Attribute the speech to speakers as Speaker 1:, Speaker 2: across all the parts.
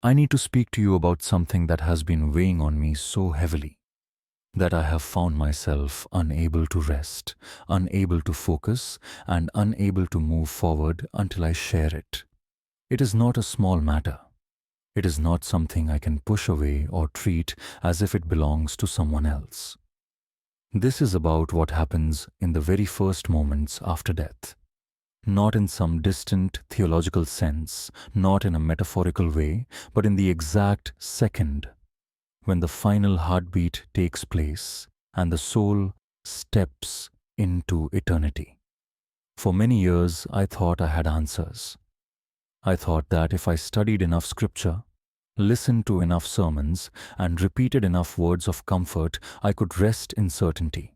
Speaker 1: I need to speak to you about something that has been weighing on me so heavily that I have found myself unable to rest, unable to focus, and unable to move forward until I share it. It is not a small matter. It is not something I can push away or treat as if it belongs to someone else. This is about what happens in the very first moments after death. Not in some distant theological sense, not in a metaphorical way, but in the exact second when the final heartbeat takes place and the soul steps into eternity. For many years, I thought I had answers. I thought that if I studied enough scripture, listened to enough sermons, and repeated enough words of comfort, I could rest in certainty.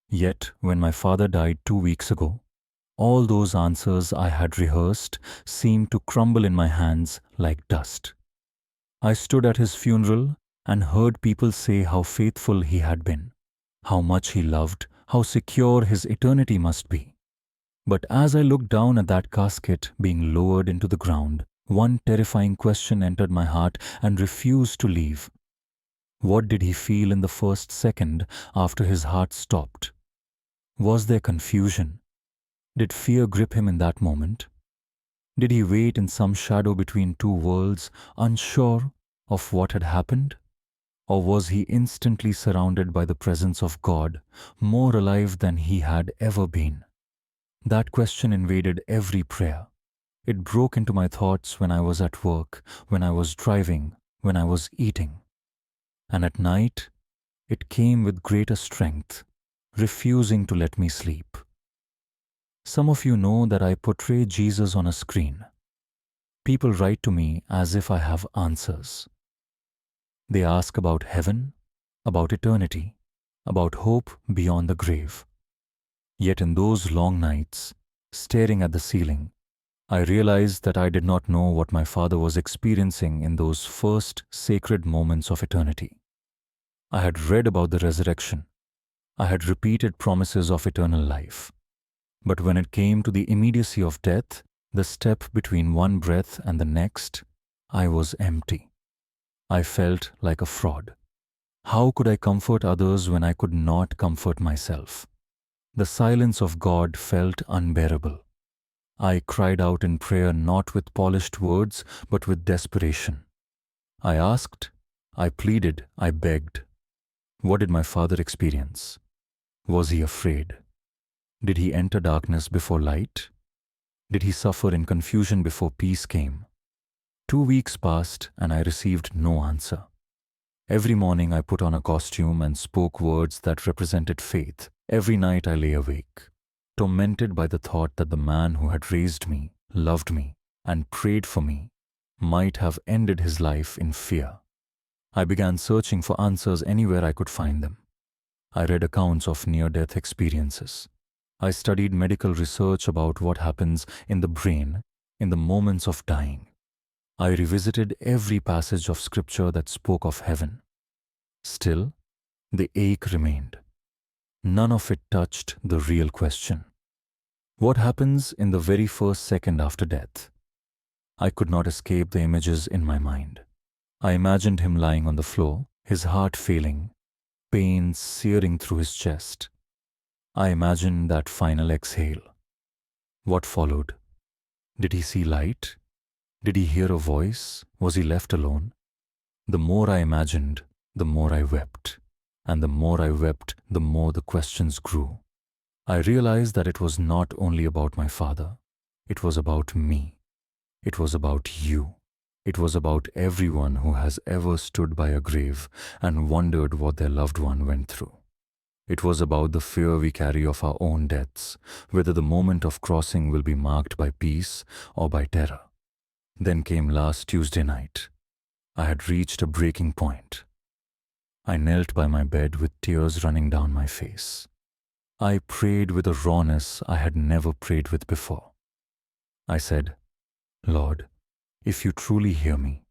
Speaker 1: Yet, when my father died 2 weeks ago, all those answers I had rehearsed seemed to crumble in my hands like dust. I stood at his funeral and heard people say how faithful he had been, how much he loved, how secure his eternity must be. But as I looked down at that casket being lowered into the ground, one terrifying question entered my heart and refused to leave. What did he feel in the first second after his heart stopped? Was there confusion? Did fear grip him in that moment? Did he wait in some shadow between two worlds, unsure of what had happened? Or was he instantly surrounded by the presence of God, more alive than he had ever been? That question invaded every prayer. It broke into my thoughts when I was at work, when I was driving, when I was eating. And at night, it came with greater strength, refusing to let me sleep. Some of you know that I portray Jesus on a screen. People write to me as if I have answers. They ask about heaven, about eternity, about hope beyond the grave. Yet in those long nights, staring at the ceiling, I realized that I did not know what my father was experiencing in those first sacred moments of eternity. I had read about the resurrection. I had repeated promises of eternal life. But when it came to the immediacy of death, the step between one breath and the next, I was empty. I felt like a fraud. How could I comfort others when I could not comfort myself? The silence of God felt unbearable. I cried out in prayer not with polished words, but with desperation. I asked, I pleaded, I begged. What did my father experience? Was he afraid? Did he enter darkness before light? Did he suffer in confusion before peace came? 2 weeks passed and I received no answer. Every morning I put on a costume and spoke words that represented faith. Every night I lay awake, tormented by the thought that the man who had raised me, loved me, and prayed for me might have ended his life in fear. I began searching for answers anywhere I could find them. I read accounts of near-death experiences. I studied medical research about what happens in the brain in the moments of dying. I revisited every passage of scripture that spoke of heaven. Still, the ache remained. None of it touched the real question. What happens in the very first second after death? I could not escape the images in my mind. I imagined him lying on the floor, his heart failing, pain searing through his chest. I imagined that final exhale. What followed? Did he see light? Did he hear a voice? Was he left alone? The more I imagined, the more I wept. And the more I wept, the more the questions grew. I realized that it was not only about my father. It was about me. It was about you. It was about everyone who has ever stood by a grave and wondered what their loved one went through. It was about the fear we carry of our own deaths, whether the moment of crossing will be marked by peace or by terror. Then came last Tuesday night. I had reached a breaking point. I knelt by my bed with tears running down my face. I prayed with a rawness I had never prayed with before. I said, Lord, if you truly hear me,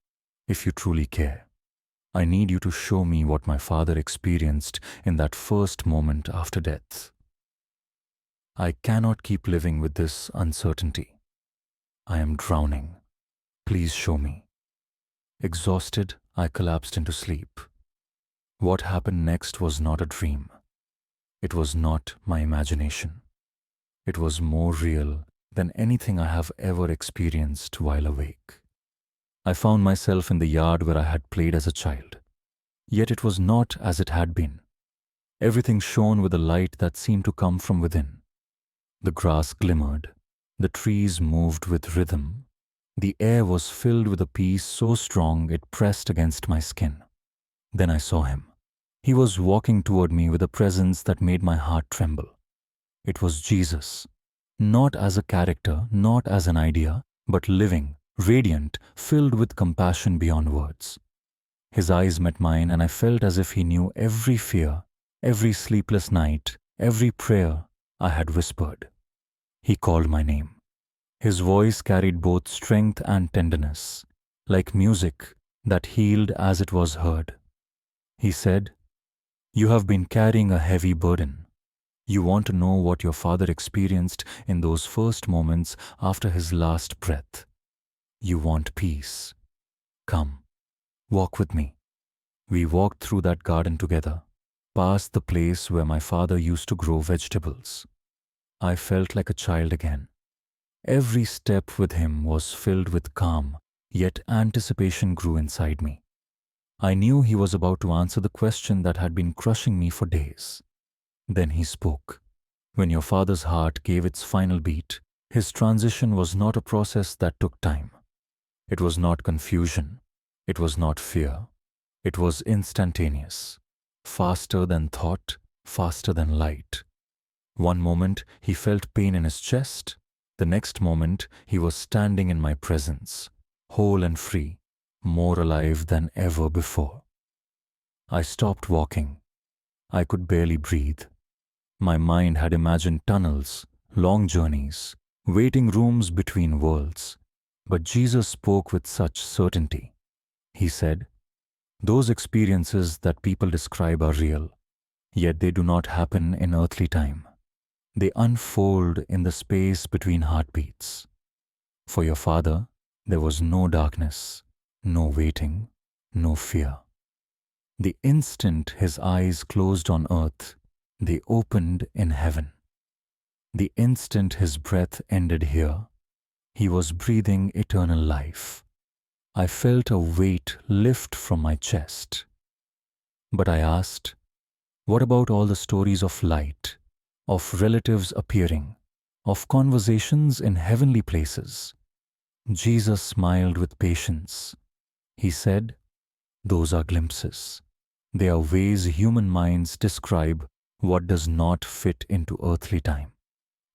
Speaker 1: if you truly care, I need you to show me what my father experienced in that first moment after death. I cannot keep living with this uncertainty. I am drowning. Please show me. Exhausted, I collapsed into sleep. What happened next was not a dream. It was not my imagination. It was more real than anything I have ever experienced while awake. I found myself in the yard where I had played as a child. Yet it was not as it had been. Everything shone with a light that seemed to come from within. The grass glimmered. The trees moved with rhythm. The air was filled with a peace so strong it pressed against my skin. Then I saw him. He was walking toward me with a presence that made my heart tremble. It was Jesus. Not as a character, not as an idea, but living, radiant, filled with compassion beyond words. His eyes met mine, and I felt as if he knew every fear, every sleepless night, every prayer I had whispered. He called my name. His voice carried both strength and tenderness, like music that healed as it was heard. He said, "You have been carrying a heavy burden. You want to know what your father experienced in those first moments after his last breath. You want peace. Come, walk with me." We walked through that garden together, past the place where my father used to grow vegetables. I felt like a child again. Every step with him was filled with calm, yet anticipation grew inside me. I knew he was about to answer the question that had been crushing me for days. Then he spoke. When your father's heart gave its final beat, his transition was not a process that took time. It was not confusion. It was not fear. It was instantaneous. Faster than thought, faster than light. One moment he felt pain in his chest. The next moment he was standing in my presence, whole and free, more alive than ever before. I stopped walking. I could barely breathe. My mind had imagined tunnels, long journeys, waiting rooms between worlds. But Jesus spoke with such certainty. He said, "Those experiences that people describe are real, yet they do not happen in earthly time. They unfold in the space between heartbeats. For your father, there was no darkness, no waiting, no fear. The instant his eyes closed on earth, they opened in heaven. The instant his breath ended here, he was breathing eternal life. I felt a weight lift from my chest. But I asked, what about all the stories of light, of relatives appearing, of conversations in heavenly places?" Jesus smiled with patience. He said, "Those are glimpses. They are ways human minds describe what does not fit into earthly time.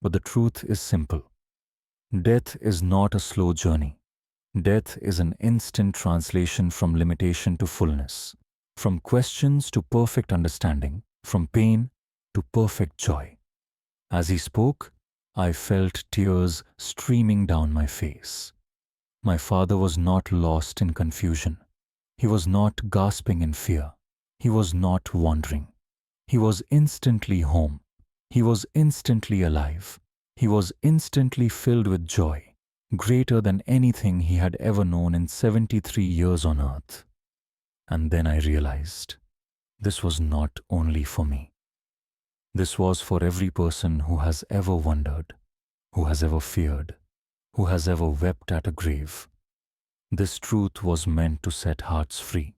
Speaker 1: But the truth is simple. Death is not a slow journey. Death is an instant translation from limitation to fullness, from questions to perfect understanding, from pain to perfect joy." As he spoke, I felt tears streaming down my face. My father was not lost in confusion. He was not gasping in fear. He was not wandering. He was instantly home. He was instantly alive. He was instantly filled with joy, greater than anything he had ever known in 73 years on earth. And then I realized, this was not only for me. This was for every person who has ever wondered, who has ever feared, who has ever wept at a grave. This truth was meant to set hearts free.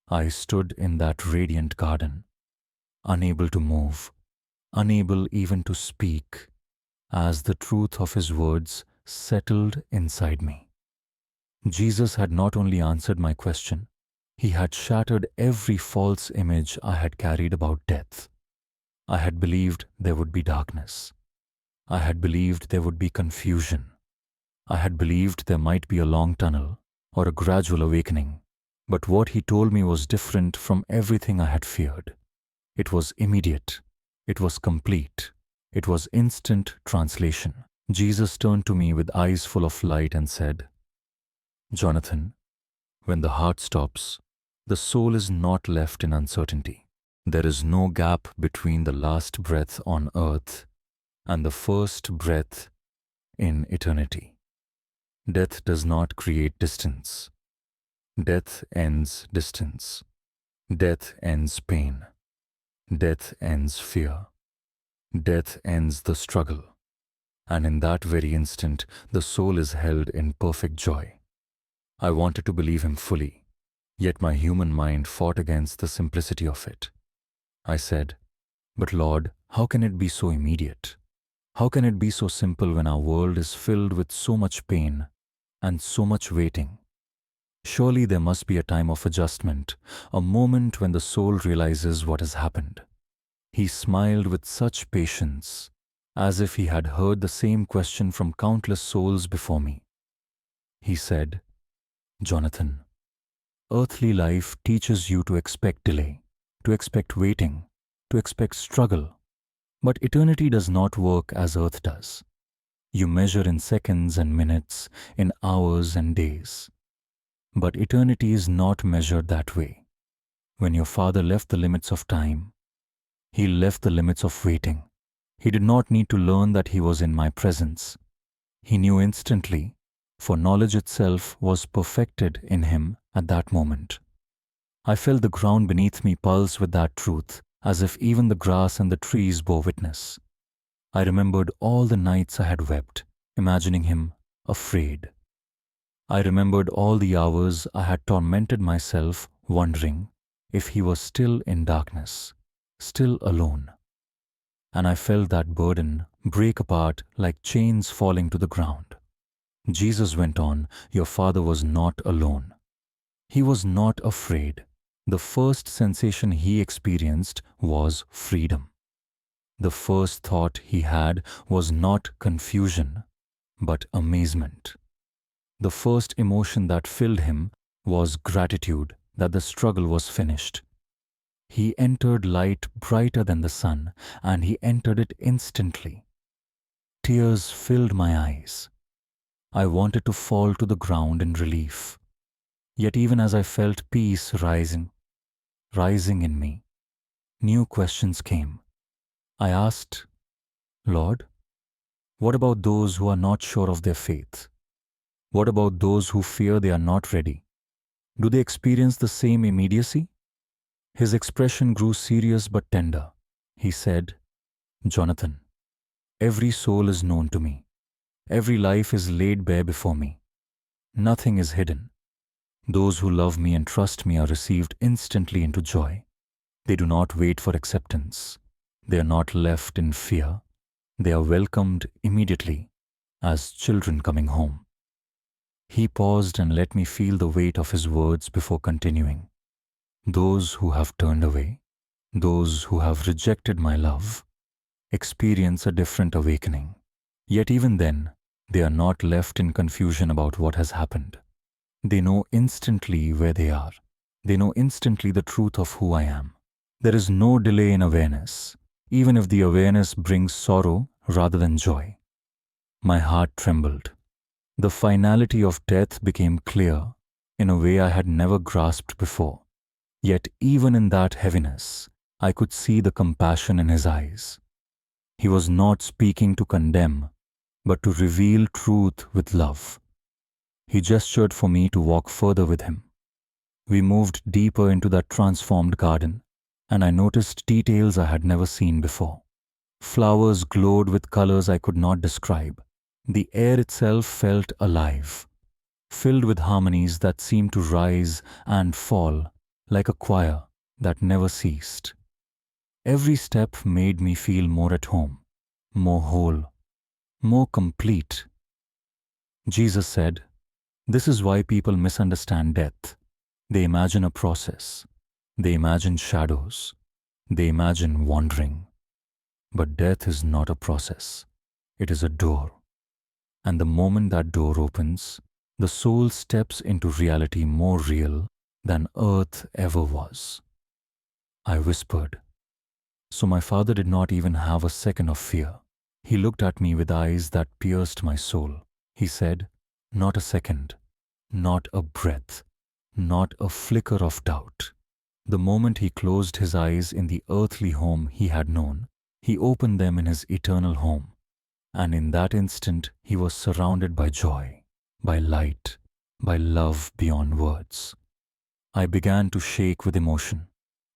Speaker 1: I stood in that radiant garden, unable to move, unable even to speak, as the truth of his words settled inside me. Jesus had not only answered my question, he had shattered every false image I had carried about death. I had believed there would be darkness. I had believed there would be confusion. I had believed there might be a long tunnel or a gradual awakening. But what he told me was different from everything I had feared. It was immediate. It was complete. It was instant translation. Jesus turned to me with eyes full of light and said, "Jonathan, when the heart stops, the soul is not left in uncertainty. There is no gap between the last breath on earth and the first breath in eternity. Death does not create distance. Death ends distance. Death ends pain. Death ends fear. Death ends the struggle. And in that very instant, the soul is held in perfect joy. I wanted to believe him fully, yet my human mind fought against the simplicity of it. I said, "But Lord, how can it be so immediate? How can it be so simple when our world is filled with so much pain and so much waiting? Surely there must be a time of adjustment, a moment when the soul realizes what has happened." He smiled with such patience, as if he had heard the same question from countless souls before me. He said, "Jonathan, earthly life teaches you to expect delay, to expect waiting, to expect struggle. But eternity does not work as earth does. You measure in seconds and minutes, in hours and days. But eternity is not measured that way. When your father left the limits of time, he left the limits of waiting. He did not need to learn that he was in my presence. He knew instantly, for knowledge itself was perfected in him at that moment. I felt the ground beneath me pulse with that truth, as if even the grass and the trees bore witness. I remembered all the nights I had wept, imagining him afraid. I remembered all the hours I had tormented myself, wondering if he was still in darkness, still alone. And I felt that burden break apart like chains falling to the ground. Jesus went on, "Your father was not alone. He was not afraid. The first sensation he experienced was freedom. The first thought he had was not confusion, but amazement. The first emotion that filled him was gratitude that the struggle was finished. He entered light brighter than the sun, and he entered it instantly. Tears filled my eyes. I wanted to fall to the ground in relief. Yet even as I felt peace rising in me, new questions came. I asked, "Lord, what about those who are not sure of their faith? What about those who fear they are not ready? Do they experience the same immediacy?" His expression grew serious but tender. He said, "Jonathan, every soul is known to me. Every life is laid bare before me. Nothing is hidden. Those who love me and trust me are received instantly into joy. They do not wait for acceptance. They are not left in fear. They are welcomed immediately, as children coming home." He paused and let me feel the weight of his words before continuing. "Those who have turned away, those who have rejected my love, experience a different awakening. Yet even then, they are not left in confusion about what has happened. They know instantly where they are. They know instantly the truth of who I am. There is no delay in awareness, even if the awareness brings sorrow rather than joy." My heart trembled. The finality of death became clear in a way I had never grasped before. Yet even in that heaviness, I could see the compassion in his eyes. He was not speaking to condemn, but to reveal truth with love. He gestured for me to walk further with him. We moved deeper into that transformed garden, and I noticed details I had never seen before. Flowers glowed with colors I could not describe. The air itself felt alive, filled with harmonies that seemed to rise and fall like a choir that never ceased. Every step made me feel more at home, more whole, more complete. Jesus said, "This is why people misunderstand death. They imagine a process. They imagine shadows. They imagine wandering. But death is not a process. It is a door. And the moment that door opens, the soul steps into reality more real than earth ever was." I whispered. So my father did not even have a second of fear. He looked at me with eyes that pierced my soul. He said, "Not a second, not a breath, not a flicker of doubt." The moment he closed his eyes in the earthly home he had known, he opened them in his eternal home. And in that instant, he was surrounded by joy, by light, by love beyond words. I began to shake with emotion.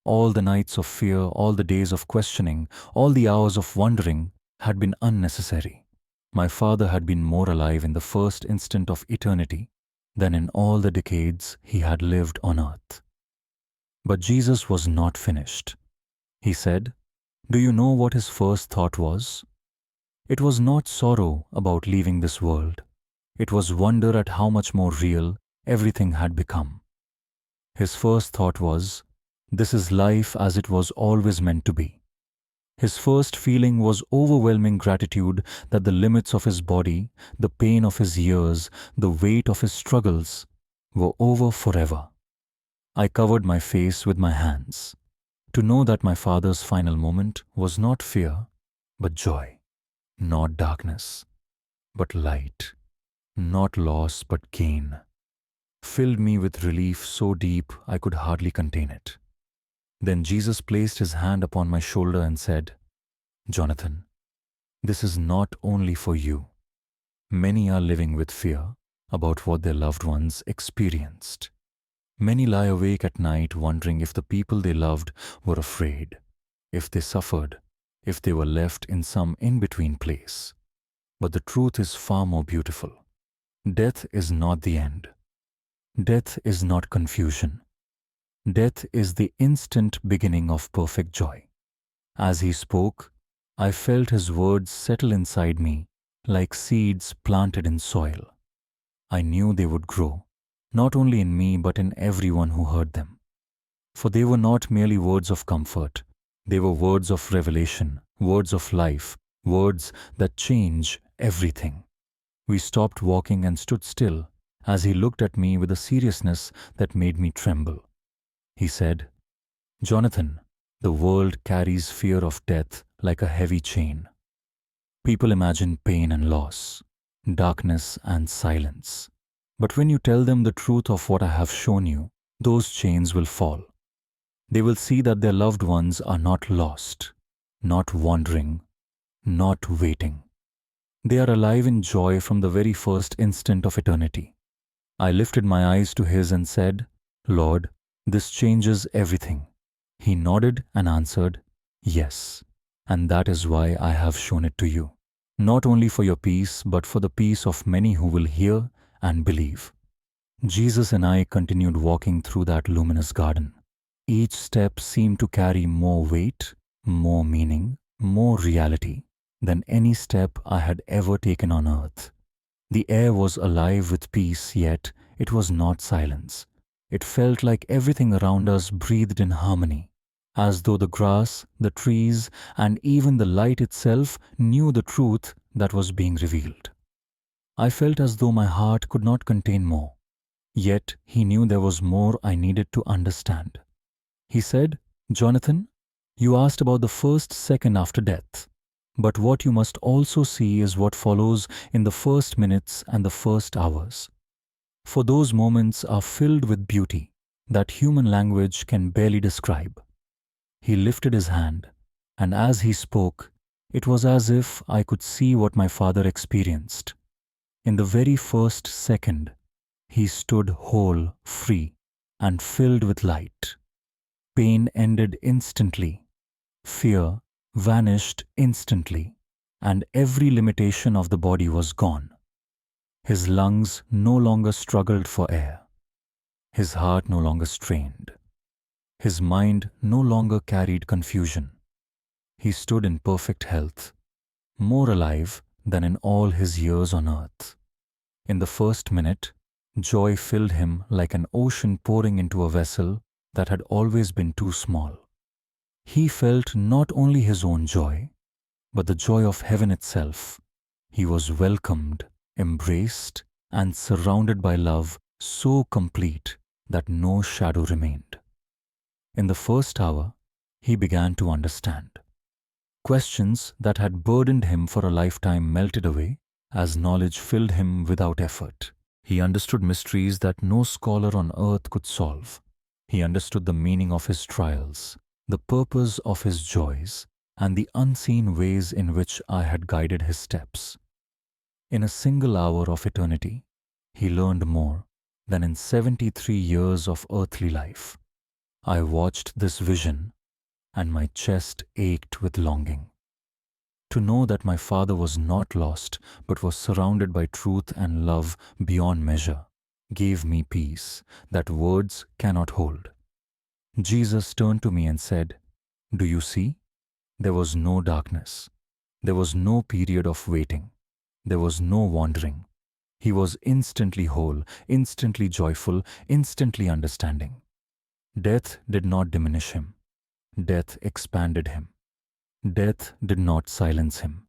Speaker 1: All the nights of fear, all the days of questioning, all the hours of wondering had been unnecessary. My father had been more alive in the first instant of eternity than in all the decades he had lived on earth. But Jesus was not finished. He said, "Do you know what his first thought was? It was not sorrow about leaving this world. It was wonder at how much more real everything had become. His first thought was, this is life as it was always meant to be." His first feeling was overwhelming gratitude that the limits of his body, the pain of his years, the weight of his struggles were over forever. I covered my face with my hands, to know that my father's final moment was not fear, but joy, not darkness, but light, not loss, but gain, filled me with relief so deep I could hardly contain it. Then Jesus placed his hand upon my shoulder and said, "Jonathan, this is not only for you. Many are living with fear about what their loved ones experienced. Many lie awake at night wondering if the people they loved were afraid, if they suffered, if they were left in some in-between place. But the truth is far more beautiful. Death is not the end. Death is not confusion. Death is the instant beginning of perfect joy." As he spoke, I felt his words settle inside me like seeds planted in soil. I knew they would grow, not only in me but in everyone who heard them. For they were not merely words of comfort, they were words of revelation, words of life, words that change everything. We stopped walking and stood still as he looked at me with a seriousness that made me tremble. He said, "Jonathan, the world carries fear of death like a heavy chain. People imagine pain and loss, darkness and silence. But when you tell them the truth of what I have shown you, those chains will fall. They will see that their loved ones are not lost, not wandering, not waiting. They are alive in joy from the very first instant of eternity." I lifted my eyes to his and said, "Lord, this changes everything." He nodded and answered, "Yes, and that is why I have shown it to you, not only for your peace, but for the peace of many who will hear and believe." Jesus and I continued walking through that luminous garden. Each step seemed to carry more weight, more meaning, more reality than any step I had ever taken on earth. The air was alive with peace, yet it was not silence. It felt like everything around us breathed in harmony, as though the grass, the trees, and even the light itself knew the truth that was being revealed. I felt as though my heart could not contain more, yet he knew there was more I needed to understand. He said, "Jonathan, you asked about the first second after death. But what you must also see is what follows in the first minutes and the first hours. For those moments are filled with beauty that human language can barely describe." He lifted his hand, and as he spoke, it was as if I could see what my father experienced. In the very first second, he stood whole, free, and filled with light. Pain ended instantly. Fear vanished instantly, and every limitation of the body was gone. His lungs no longer struggled for air. His heart no longer strained. His mind no longer carried confusion. He stood in perfect health, more alive than in all his years on earth. In the first minute, joy filled him like an ocean pouring into a vessel that had always been too small. He felt not only his own joy, but the joy of heaven itself. He was welcomed, embraced, and surrounded by love so complete that no shadow remained. In the first hour, he began to understand. Questions that had burdened him for a lifetime melted away as knowledge filled him without effort. He understood mysteries that no scholar on earth could solve. He understood the meaning of his trials, the purpose of his joys, and the unseen ways in which I had guided his steps. In a single hour of eternity, he learned more than in 73 years of earthly life. I watched this vision, and my chest ached with longing. To know that my father was not lost, but was surrounded by truth and love beyond measure, gave me peace that words cannot hold. Jesus turned to me and said, "Do you see? There was no darkness. There was no period of waiting. There was no wandering. He was instantly whole, instantly joyful, instantly understanding. Death did not diminish him. Death expanded him. Death did not silence him.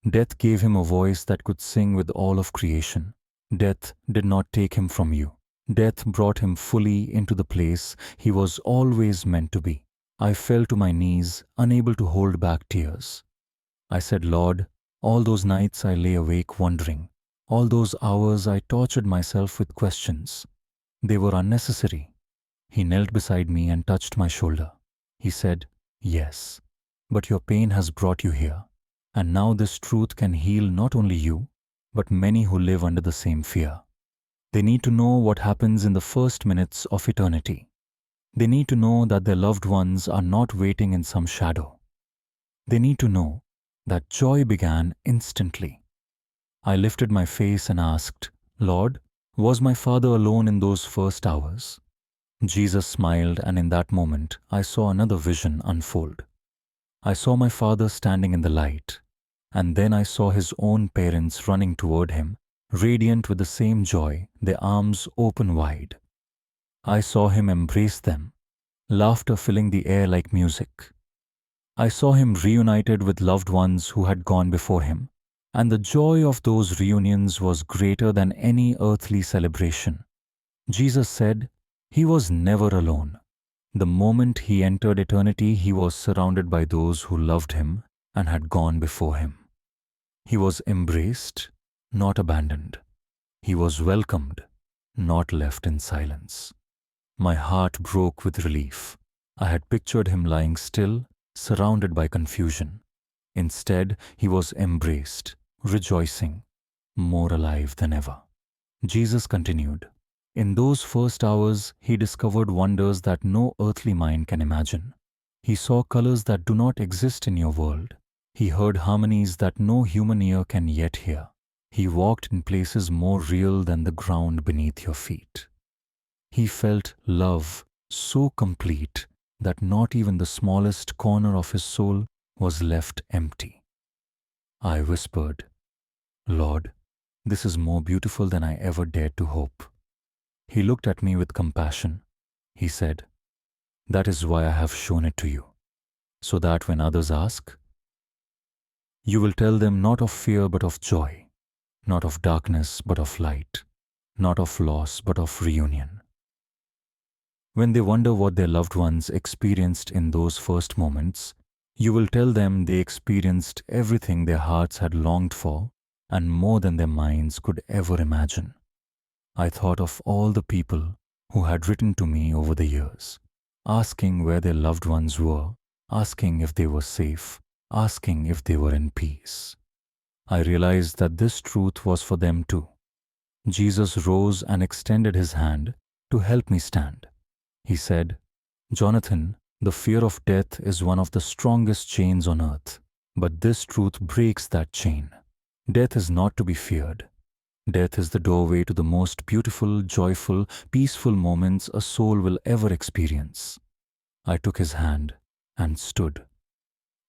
Speaker 1: Death gave him a voice that could sing with all of creation. Death did not take him from you. Death brought him fully into the place he was always meant to be. I fell to my knees, unable to hold back tears. I said, Lord, all those nights I lay awake wondering, all those hours I tortured myself with questions, they were unnecessary. He knelt beside me and touched my shoulder. He said, "Yes, but your pain has brought you here, and now this truth can heal not only you, but many who live under the same fear. They need to know what happens in the first minutes of eternity. They need to know that their loved ones are not waiting in some shadow. They need to know that joy began instantly." I lifted my face and asked, "Lord, was my father alone in those first hours?" Jesus smiled, and in that moment I saw another vision unfold. I saw my father standing in the light, and then I saw his own parents running toward him, radiant with the same joy, their arms open wide. I saw him embrace them, laughter filling the air like music. I saw him reunited with loved ones who had gone before him, and the joy of those reunions was greater than any earthly celebration. Jesus said he was never alone. The moment he entered eternity, he was surrounded by those who loved him and had gone before him. He was embraced, not abandoned. He was welcomed, not left in silence. My heart broke with relief. I had pictured him lying still, surrounded by confusion. Instead, he was embraced, rejoicing, more alive than ever. Jesus continued, "In those first hours, he discovered wonders that no earthly mind can imagine. He saw colors that do not exist in your world. He heard harmonies that no human ear can yet hear. He walked in places more real than the ground beneath your feet. He felt love so complete that not even the smallest corner of his soul was left empty." I whispered, "Lord, this is more beautiful than I ever dared to hope." He looked at me with compassion. He said, "That is why I have shown it to you, so that when others ask, you will tell them not of fear but of joy, not of darkness but of light, not of loss but of reunion." When they wonder what their loved ones experienced in those first moments, you will tell them they experienced everything their hearts had longed for and more than their minds could ever imagine. I thought of all the people who had written to me over the years, asking where their loved ones were, asking if they were safe, asking if they were in peace. I realized that this truth was for them too. Jesus rose and extended his hand to help me stand. He said, "Jonathan, the fear of death is one of the strongest chains on earth, but this truth breaks that chain. Death is not to be feared. Death is the doorway to the most beautiful, joyful, peaceful moments a soul will ever experience." I took his hand and stood,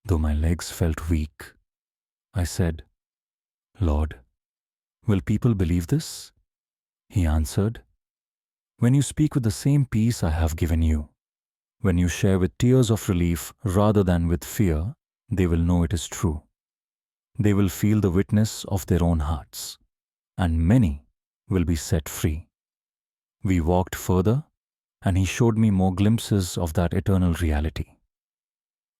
Speaker 1: though my legs felt weak. I said, "Lord, will people believe this?" He answered, "When you speak with the same peace I have given you, when you share with tears of relief rather than with fear, they will know it is true. They will feel the witness of their own hearts, and many will be set free." We walked further, and he showed me more glimpses of that eternal reality.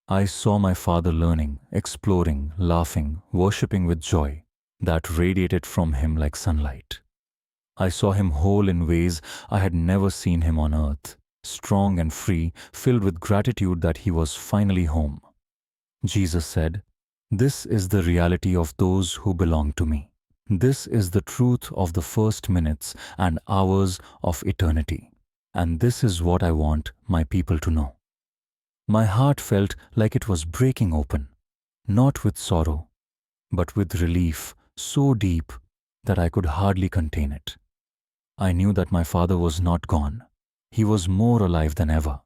Speaker 1: I saw my father learning, exploring, laughing, worshipping with joy that radiated from him like sunlight. I saw him whole in ways I had never seen him on earth, strong and free, filled with gratitude that he was finally home. Jesus said, "This is the reality of those who belong to me. This is the truth of the first minutes and hours of eternity. And this is what I want my people to know. My heart felt like it was breaking open, not with sorrow, but with relief so deep that I could hardly contain it. I knew that my father was not gone. He was more alive than ever,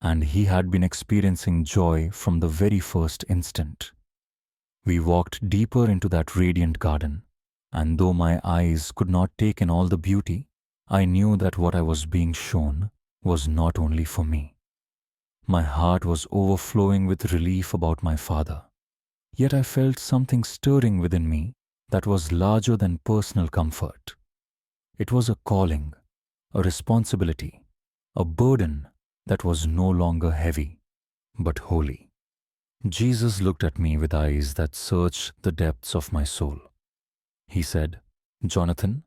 Speaker 1: and he had been experiencing joy from the very first instant. We walked deeper into that radiant garden, and though my eyes could not take in all the beauty, I knew that what I was being shown was not only for me. My heart was overflowing with relief about my father. Yet I felt something stirring within me that was larger than personal comfort. It was a calling, a responsibility, a burden that was no longer heavy, but holy. Jesus looked at me with eyes that searched the depths of my soul. He said, "Jonathan,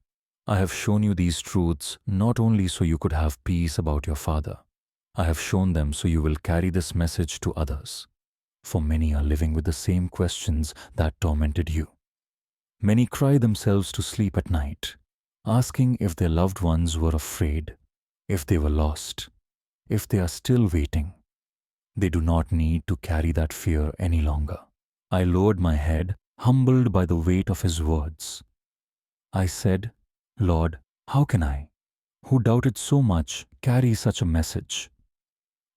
Speaker 1: I have shown you these truths not only so you could have peace about your father. I have shown them so you will carry this message to others. For many are living with the same questions that tormented you. Many cry themselves to sleep at night, asking if their loved ones were afraid, if they were lost, if they are still waiting. They do not need to carry that fear any longer." I lowered my head, humbled by the weight of his words. I said, "Lord, how can I, who doubted so much, carry such a message?"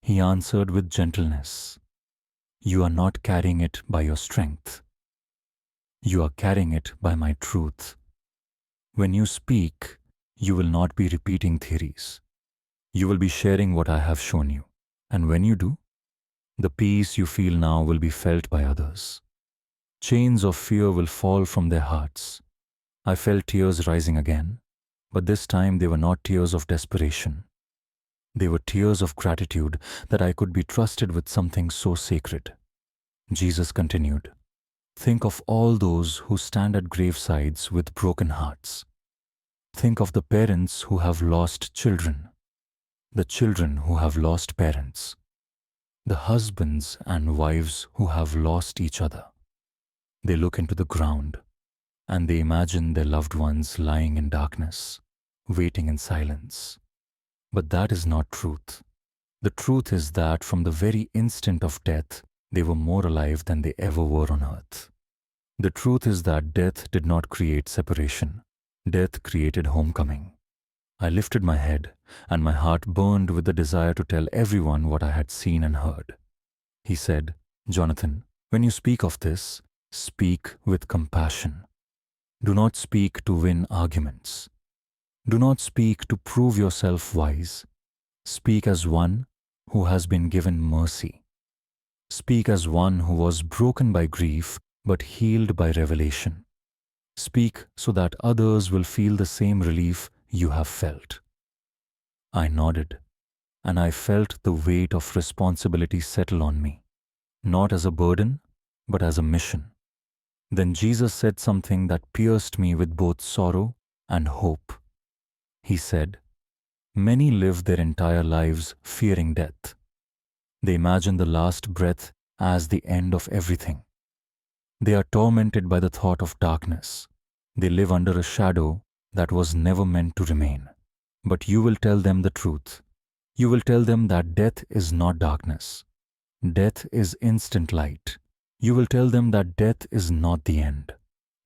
Speaker 1: He answered with gentleness, "You are not carrying it by your strength. You are carrying it by my truth. When you speak, you will not be repeating theories. You will be sharing what I have shown you. And when you do, the peace you feel now will be felt by others. Chains of fear will fall from their hearts." I felt tears rising again, but this time they were not tears of desperation. They were tears of gratitude that I could be trusted with something so sacred. Jesus continued, "Think of all those who stand at gravesides with broken hearts. Think of the parents who have lost children, the children who have lost parents, the husbands and wives who have lost each other. They look into the ground and they imagine their loved ones lying in darkness, waiting in silence. But that is not truth. The truth is that from the very instant of death, they were more alive than they ever were on earth. The truth is that death did not create separation. Death created homecoming. I lifted my head, and my heart burned with the desire to tell everyone what I had seen and heard. He said, "Jonathan, when you speak of this, speak with compassion. Do not speak to win arguments. Do not speak to prove yourself wise. Speak as one who has been given mercy. Speak as one who was broken by grief but healed by revelation. Speak so that others will feel the same relief you have felt." I nodded, and I felt the weight of responsibility settle on me, not as a burden, but as a mission. Then Jesus said something that pierced me with both sorrow and hope. He said, "Many live their entire lives fearing death. They imagine the last breath as the end of everything. They are tormented by the thought of darkness. They live under a shadow that was never meant to remain. But you will tell them the truth. You will tell them that death is not darkness. Death is instant light. You will tell them that death is not the end.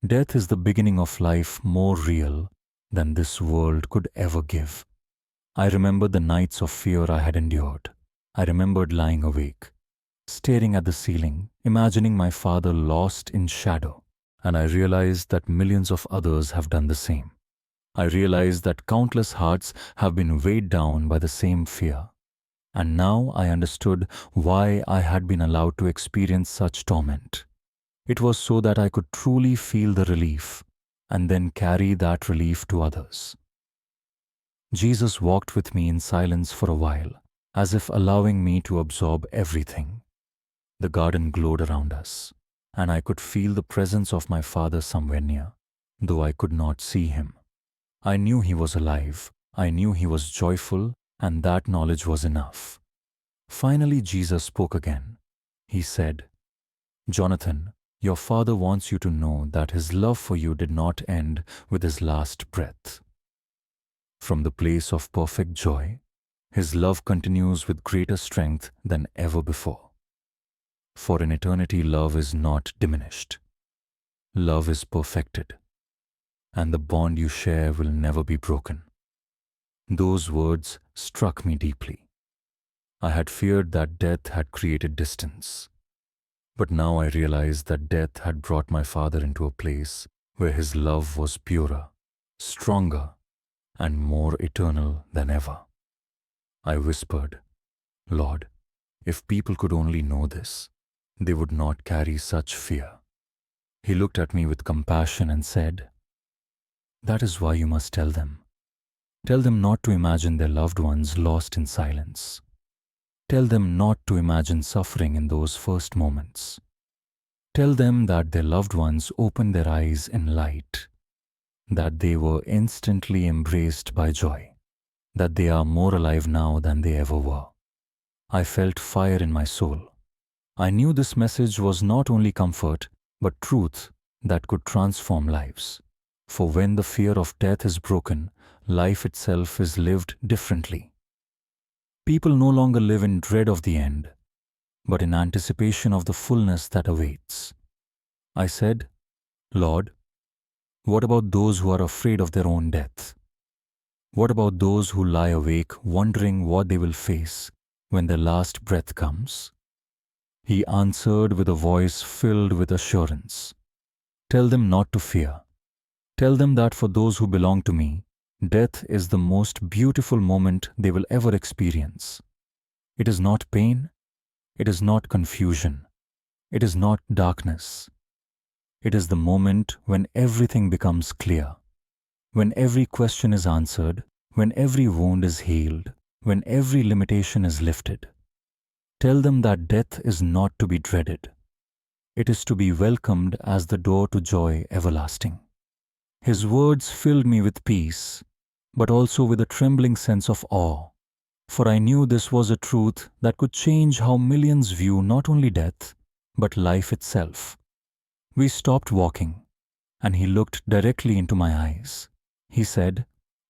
Speaker 1: Death is the beginning of life more real than this world could ever give." I remembered the nights of fear I had endured. I remembered lying awake, staring at the ceiling, imagining my father lost in shadow, and I realized that millions of others have done the same. I realized that countless hearts have been weighed down by the same fear. And now I understood why I had been allowed to experience such torment. It was so that I could truly feel the relief and then carry that relief to others. Jesus walked with me in silence for a while, as if allowing me to absorb everything. The garden glowed around us, and I could feel the presence of my father somewhere near, though I could not see him. I knew he was alive, I knew he was joyful, and that knowledge was enough. Finally, Jesus spoke again. He said, "Jonathan, Your Father wants you to know that His love for you did not end with His last breath. From the place of perfect joy, His love continues with greater strength than ever before. For in eternity, love is not diminished. Love is perfected, and the bond you share will never be broken. Those words struck me deeply. I had feared that death had created distance, but now I realized that death had brought my Father into a place where His love was purer, stronger, and more eternal than ever. I whispered, Lord, if people could only know this, they would not carry such fear. He looked at me with compassion and said, That is why you must tell them. Tell them not to imagine their loved ones lost in silence. Tell them not to imagine suffering in those first moments. Tell them that their loved ones opened their eyes in light, that they were instantly embraced by joy, that they are more alive now than they ever were. I felt fire in my soul. I knew this message was not only comfort, but truth that could transform lives. For when the fear of death is broken, life itself is lived differently. People no longer live in dread of the end, but in anticipation of the fullness that awaits. I said, Lord, what about those who are afraid of their own death? What about those who lie awake wondering what they will face when their last breath comes? He answered with a voice filled with assurance. Tell them not to fear. Tell them that for those who belong to me, death is the most beautiful moment they will ever experience. It is not pain. It is not confusion. It is not darkness. It is the moment when everything becomes clear, when every question is answered, when every wound is healed, when every limitation is lifted. Tell them that death is not to be dreaded. It is to be welcomed as the door to joy everlasting. His words filled me with peace, but also with a trembling sense of awe, for I knew this was a truth that could change how millions view not only death, but life itself. We stopped walking, and he looked directly into my eyes. He said,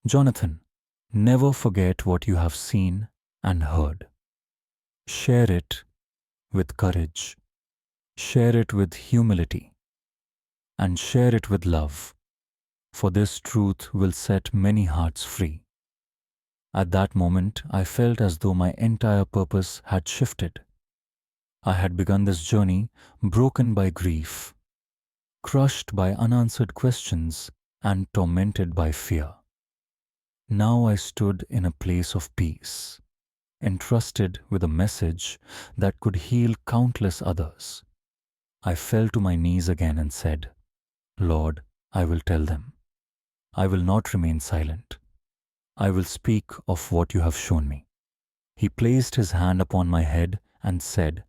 Speaker 1: Jonathan, never forget what you have seen and heard. Share it with courage. Share it with humility. And share it with love, for this truth will set many hearts free. At that moment, I felt as though my entire purpose had shifted. I had begun this journey broken by grief, crushed by unanswered questions, and tormented by fear. Now I stood in a place of peace, entrusted with a message that could heal countless others. I fell to my knees again and said, Lord, I will tell them. I will not remain silent. I will speak of what you have shown me. He placed his hand upon my head and said,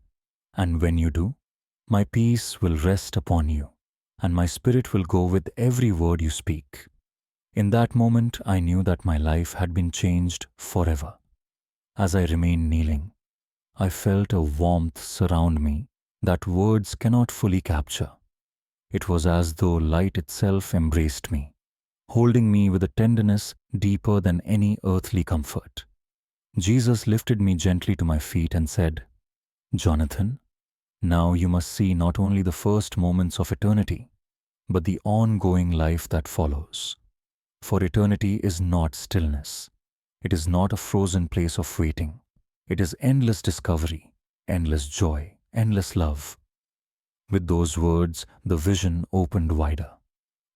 Speaker 1: And when you do, my peace will rest upon you, and my spirit will go with every word you speak. In that moment, I knew that my life had been changed forever. As I remained kneeling, I felt a warmth surround me that words cannot fully capture. It was as though light itself embraced me, holding me with a tenderness deeper than any earthly comfort. Jesus lifted me gently to my feet and said, Jonathan, now you must see not only the first moments of eternity, but the ongoing life that follows. For eternity is not stillness. It is not a frozen place of waiting. It is endless discovery, endless joy, endless love. With those words, the vision opened wider.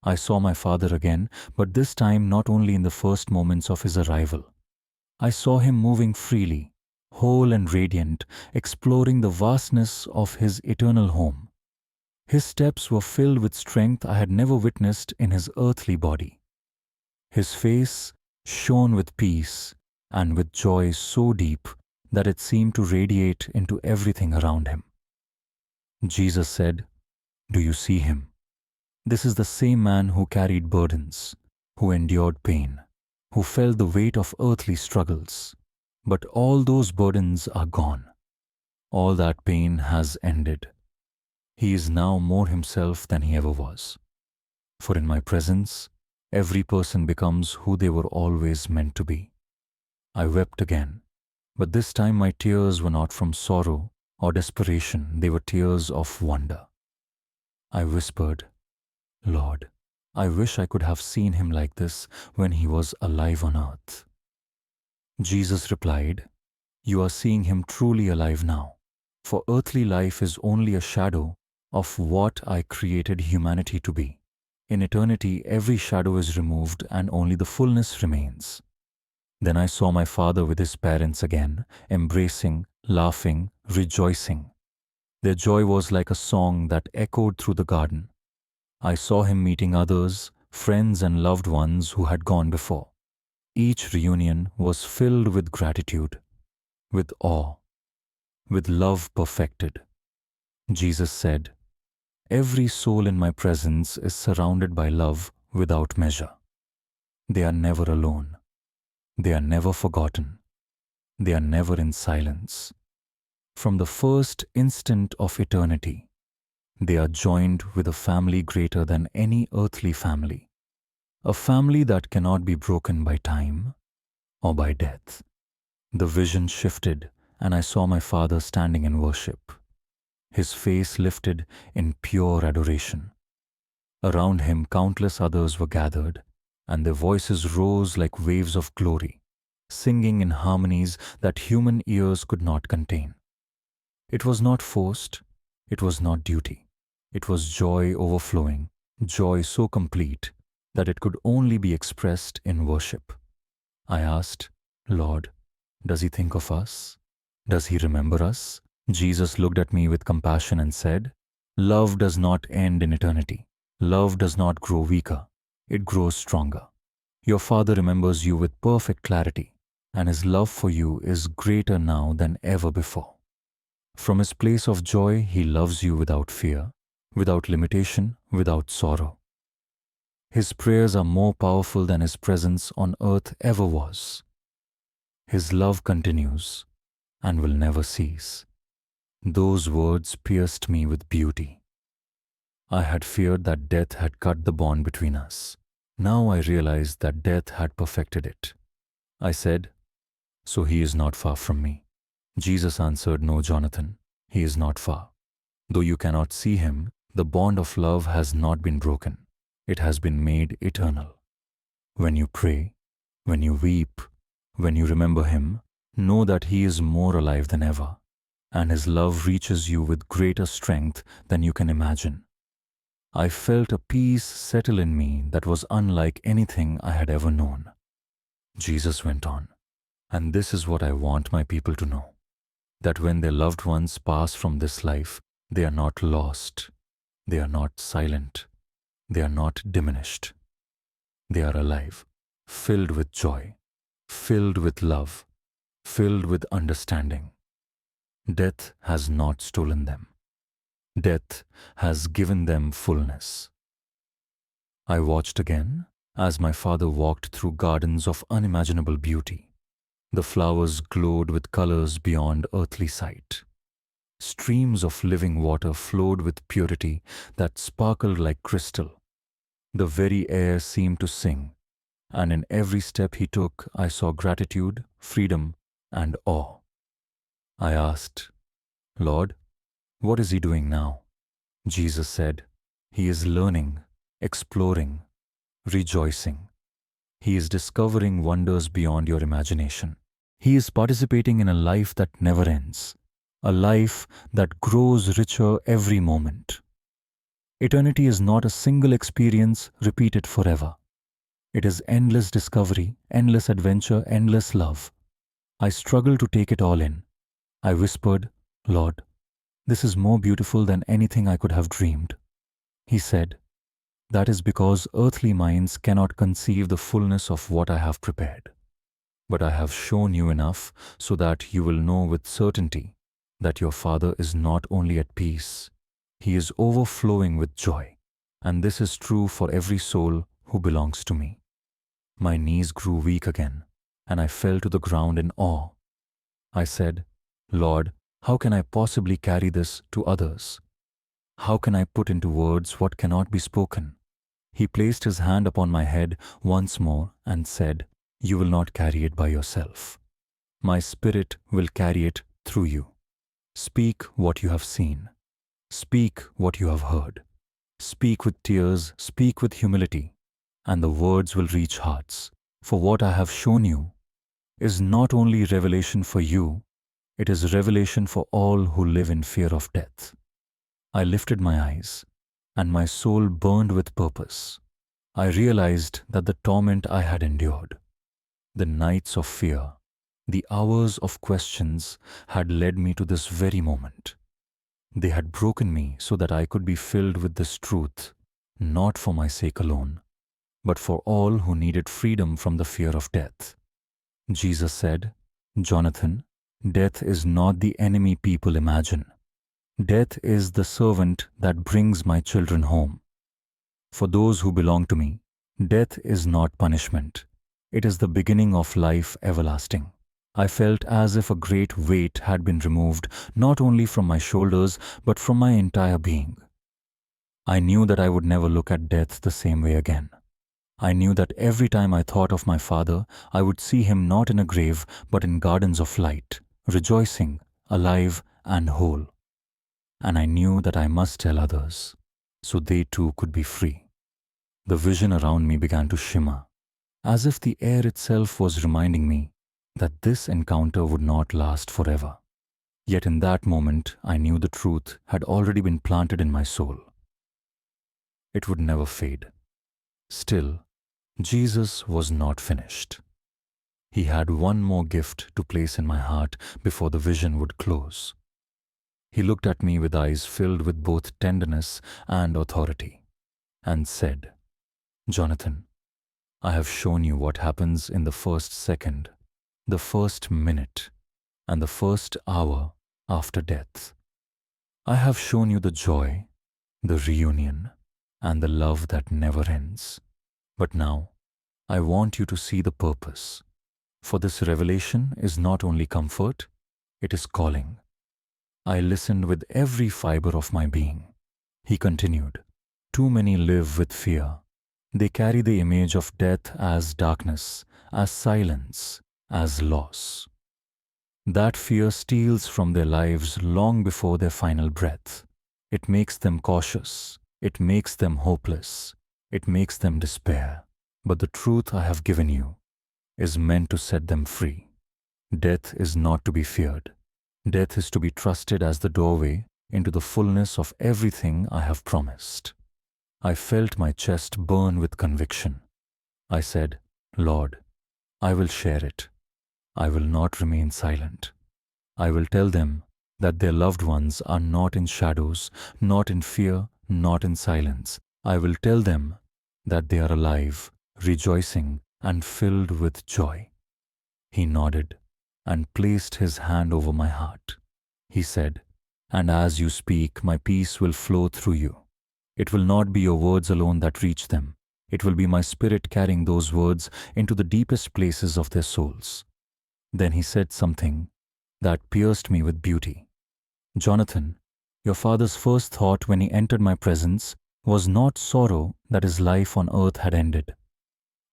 Speaker 1: I saw my father again, but this time not only in the first moments of his arrival. I saw him moving freely, whole and radiant, exploring the vastness of his eternal home. His steps were filled with strength I had never witnessed in his earthly body. His face shone with peace and with joy so deep that it seemed to radiate into everything around him. Jesus said, Do you see him? This is the same man who carried burdens, who endured pain, who felt the weight of earthly struggles. But all those burdens are gone. All that pain has ended. He is now more himself than he ever was. For in my presence, every person becomes who they were always meant to be. I wept again, but this time my tears were not from sorrow or desperation, they were tears of wonder. I whispered, Lord, I wish I could have seen him like this when he was alive on earth. Jesus replied, You are seeing him truly alive now, for earthly life is only a shadow of what I created humanity to be. In eternity, every shadow is removed and only the fullness remains. Then I saw my father with his parents again, embracing, laughing, rejoicing. Their joy was like a song that echoed through the garden. I saw him meeting others, friends and loved ones who had gone before. Each reunion was filled with gratitude, with awe, with love perfected. Jesus said, Every soul in my presence is surrounded by love without measure. They are never alone. They are never forgotten. They are never in silence. From the first instant of eternity, they are joined with a family greater than any earthly family, a family that cannot be broken by time or by death. The vision shifted, and I saw my father standing in worship, his face lifted in pure adoration. Around him, countless others were gathered, and their voices rose like waves of glory, singing in harmonies that human ears could not contain. It was not forced, it was not duty. It was joy overflowing, joy so complete that it could only be expressed in worship. I asked, Lord, does he think of us? Does he remember us? Jesus looked at me with compassion and said, Love does not end in eternity. Love does not grow weaker. It grows stronger. Your Father remembers you with perfect clarity, and his love for you is greater now than ever before. From his place of joy, he loves you without fear, without limitation, without sorrow. His prayers are more powerful than his presence on earth ever was. His love continues and will never cease. Those words pierced me with beauty. I had feared that death had cut the bond between us. Now I realized that death had perfected it. I said, So he is not far from me. Jesus answered, No, Jonathan, he is not far. Though you cannot see him, the bond of love has not been broken. It has been made eternal. When you pray, when you weep, when you remember him, know that he is more alive than ever, and his love reaches you with greater strength than you can imagine. I felt a peace settle in me that was unlike anything I had ever known. Jesus went on, and this is what I want my people to know, that when their loved ones pass from this life, they are not lost, they are not silent, they are not diminished. They are alive, filled with joy, filled with love, filled with understanding. Death has not stolen them. Death has given them fullness. I watched again as my father walked through gardens of unimaginable beauty. The flowers glowed with colors beyond earthly sight. Streams of living water flowed with purity that sparkled like crystal. The very air seemed to sing, and in every step he took, I saw gratitude, freedom, and awe. I asked, Lord, what is he doing now? Jesus said, He is learning, exploring, rejoicing. He is discovering wonders beyond your imagination. He is participating in a life that never ends, a life that grows richer every moment. Eternity is not a single experience repeated forever. It is endless discovery, endless adventure, endless love. I struggle to take it all in. I whispered, Lord, this is more beautiful than anything I could have dreamed. He said, That is because earthly minds cannot conceive the fullness of what I have prepared. But I have shown you enough so that you will know with certainty that your Father is not only at peace, He is overflowing with joy, and this is true for every soul who belongs to me. My knees grew weak again, and I fell to the ground in awe. I said, Lord, how can I possibly carry this to others? How can I put into words what cannot be spoken? He placed his hand upon my head once more and said, "You will not carry it by yourself. My Spirit will carry it through you. Speak what you have seen. Speak what you have heard. Speak with tears, speak with humility, and the words will reach hearts. For what I have shown you is not only revelation for you, it is revelation for all who live in fear of death." I lifted my eyes, and my soul burned with purpose. I realized that the torment I had endured, the nights of fear, the hours of questions had led me to this very moment. They had broken me so that I could be filled with this truth, not for my sake alone, but for all who needed freedom from the fear of death. Jesus said, "Jonathan, death is not the enemy people imagine. Death is the servant that brings my children home. For those who belong to me, death is not punishment. It is the beginning of life everlasting." I felt as if a great weight had been removed, not only from my shoulders, but from my entire being. I knew that I would never look at death the same way again. I knew that every time I thought of my father, I would see him not in a grave, but in gardens of light, rejoicing, alive and whole. And I knew that I must tell others, so they too could be free. The vision around me began to shimmer, as if the air itself was reminding me that this encounter would not last forever. Yet in that moment, I knew the truth had already been planted in my soul. It would never fade. Still, Jesus was not finished. He had one more gift to place in my heart before the vision would close. He looked at me with eyes filled with both tenderness and authority, and said, "Jonathan, I have shown you what happens in the first second, the first minute, and the first hour after death. I have shown you the joy, the reunion, and the love that never ends. But now, I want you to see the purpose. For this revelation is not only comfort, it is calling." I listened with every fiber of my being. He continued, "Too many live with fear. They carry the image of death as darkness, as silence, as loss. That fear steals from their lives long before their final breath. It makes them cautious. It makes them hopeless. It makes them despair. But the truth I have given you is meant to set them free. Death is not to be feared. Death is to be trusted as the doorway into the fullness of everything I have promised." I felt my chest burn with conviction. I said, "Lord, I will share it. I will not remain silent. I will tell them that their loved ones are not in shadows, not in fear, not in silence. I will tell them that they are alive, rejoicing, and filled with joy." He nodded and placed his hand over my heart. He said, "And as you speak, my peace will flow through you. It will not be your words alone that reach them. It will be my Spirit carrying those words into the deepest places of their souls." Then he said something that pierced me with beauty. "Jonathan, your father's first thought when he entered my presence was not sorrow that his life on earth had ended.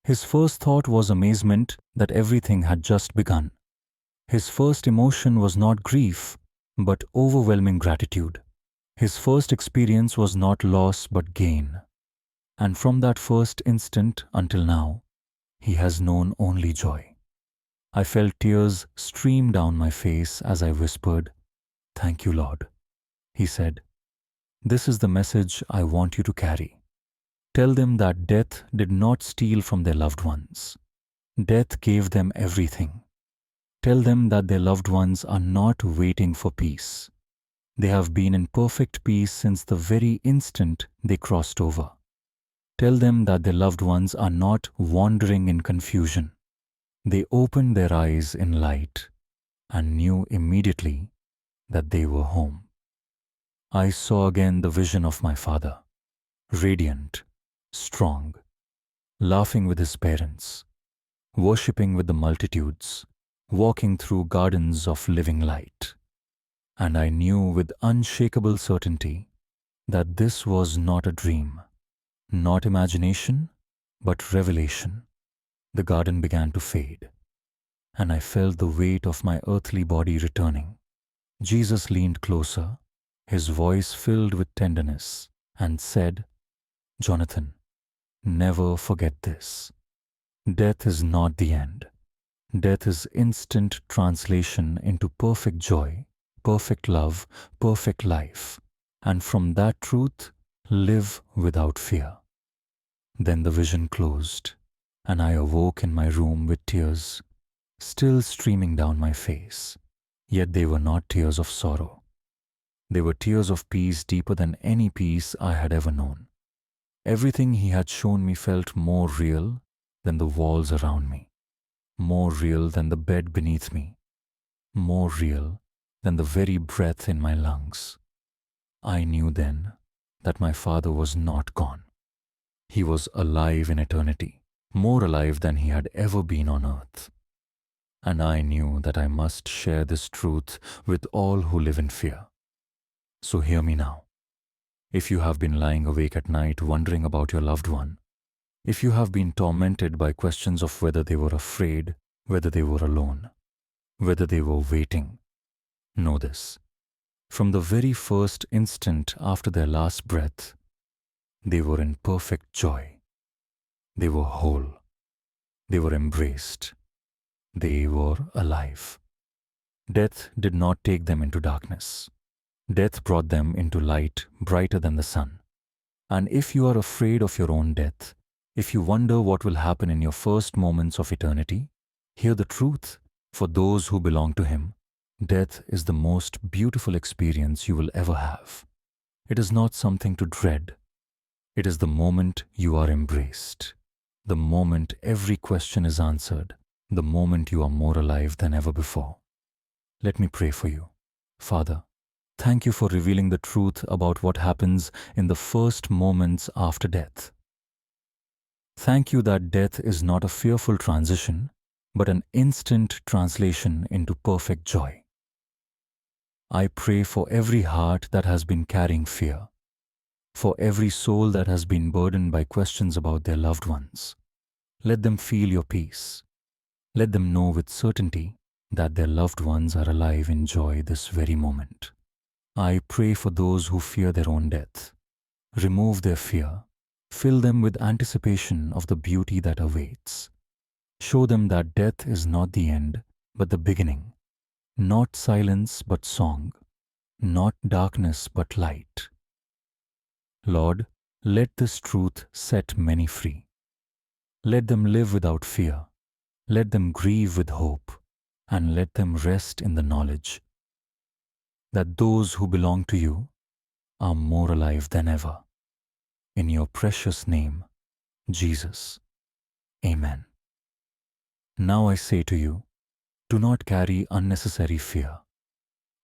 Speaker 1: His first thought was amazement that everything had just begun. His first emotion was not grief, but overwhelming gratitude. His first experience was not loss but gain. And from that first instant until now, he has known only joy." I felt tears stream down my face as I whispered, "Thank you, Lord." He said, "This is the message I want you to carry. Tell them that death did not steal from their loved ones. Death gave them everything. Tell them that their loved ones are not waiting for peace. They have been in perfect peace since the very instant they crossed over. Tell them that their loved ones are not wandering in confusion. They opened their eyes in light and knew immediately that they were home." I saw again the vision of my father, radiant, strong, laughing with his parents, worshipping with the multitudes, walking through gardens of living light. And I knew with unshakable certainty that this was not a dream, not imagination, but revelation. The garden began to fade, and I felt the weight of my earthly body returning. Jesus leaned closer, his voice filled with tenderness, and said, "Jonathan, never forget this. Death is not the end. Death is instant translation into perfect joy, perfect love, perfect life. And from that truth, live without fear." Then the vision closed, and I awoke in my room with tears still streaming down my face. Yet they were not tears of sorrow. They were tears of peace deeper than any peace I had ever known. Everything he had shown me felt more real than the walls around me, more real than the bed beneath me, more real than the very breath in my lungs. I knew then that my father was not gone. He was alive in eternity, more alive than he had ever been on earth. And I knew that I must share this truth with all who live in fear. So hear me now. If you have been lying awake at night wondering about your loved one, if you have been tormented by questions of whether they were afraid, whether they were alone, whether they were waiting, know this. From the very first instant after their last breath, they were in perfect joy. They were whole. They were embraced. They were alive. Death did not take them into darkness. Death brought them into light brighter than the sun. And if you are afraid of your own death, if you wonder what will happen in your first moments of eternity, hear the truth. For those who belong to Him, death is the most beautiful experience you will ever have. It is not something to dread. It is the moment you are embraced, the moment every question is answered, the moment you are more alive than ever before. Let me pray for you. Father, thank you for revealing the truth about what happens in the first moments after death. Thank you that death is not a fearful transition, but an instant translation into perfect joy. I pray for every heart that has been carrying fear, for every soul that has been burdened by questions about their loved ones. Let them feel your peace. Let them know with certainty that their loved ones are alive in joy this very moment. I pray for those who fear their own death. Remove their fear. Fill them with anticipation of the beauty that awaits. Show them that death is not the end, but the beginning. Not silence, but song. Not darkness, but light. Lord, let this truth set many free. Let them live without fear. Let them grieve with hope. And let them rest in the knowledge that those who belong to you are more alive than ever. In your precious name, Jesus. Amen. Now I say to you, do not carry unnecessary fear.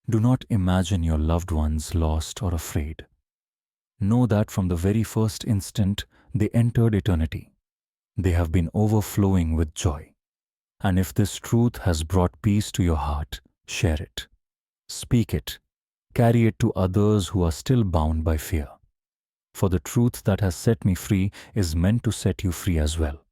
Speaker 1: Do not imagine your loved ones lost or afraid. Know that from the very first instant they entered eternity, they have been overflowing with joy. And if this truth has brought peace to your heart, share it. Speak it. Carry it to others who are still bound by fear. For the truth that has set me free is meant to set you free as well.